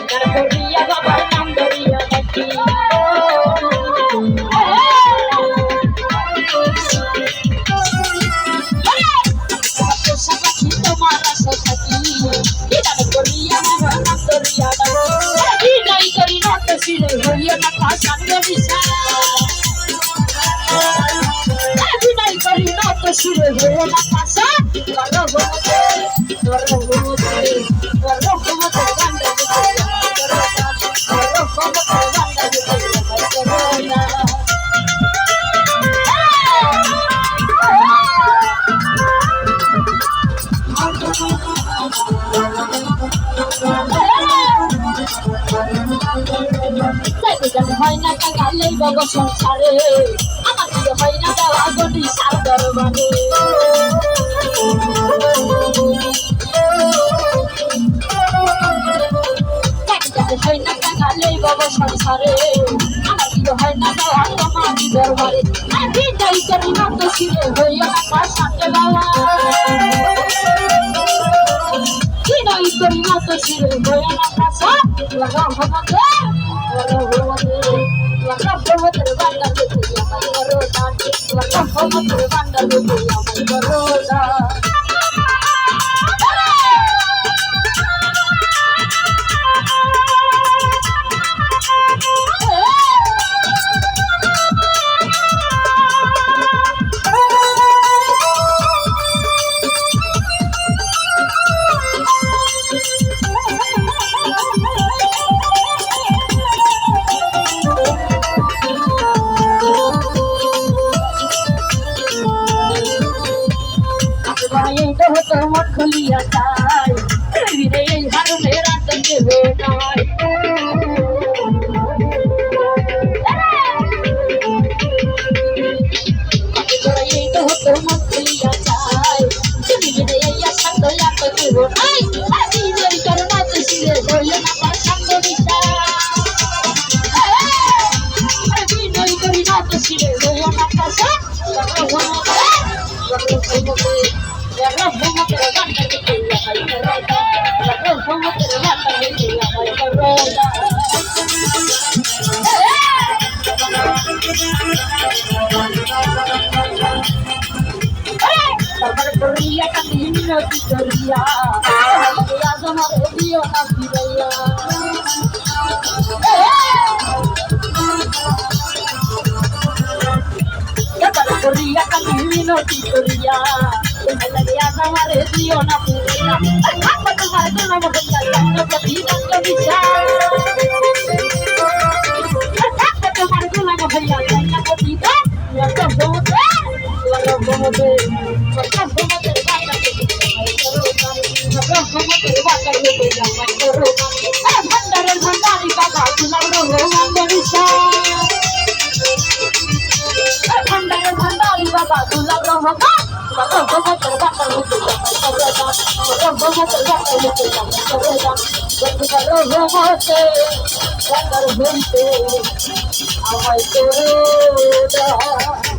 তার করিয়া বাবার নাম ধরিয়া ডাকি তোমার আশা থাকি তার করিয়া বাবার নাম ধরিয়া ডাকি নাই করি না তো শিরে হইয়া না পাশান গরিসা নাই করি না তো শিরে হইয়া না পাশা হয় না কাগালে বাবা সংসারে আমার দিকে হয় না দেওয়া গন্ডি সার দরবারে হয় না কাগালে বাবা সংসারে আমার দিকে হয় না দেওয়া তোমার দরবারে আমি যাই করি না তো শিরে হইয়া না পাশাতে বাবা কি নাই করি না তো শিরে হইয়া না পাশা লাগা ভগতে তোমার খুলিয়া চাই রে এই হার মেরা তকে হে নাই এই তো তোমার খুলিয়া চাই রে এই আশা তো ইয়া তকে হে নাই আমি নেই করনা তো শিরে হইয়া না পাশান গরিসা আমি নেই করি না তো শিরে হইয়া না পাশা Korea kami minoti Korea, lagi hamaरे दियो ना पूरा, apa तुम्हारे तो नाम बंदा ना कभी ना bisa, apa तुम्हारे तो नाम बंदा ना कभी ना, लगा बहुत भंडारी बाबा तुला रोमांडरिसा Baba tulah rohga, baba baba terbakar lucu, baba terbakar lucu, baba rohga, baba rohga, awal turun.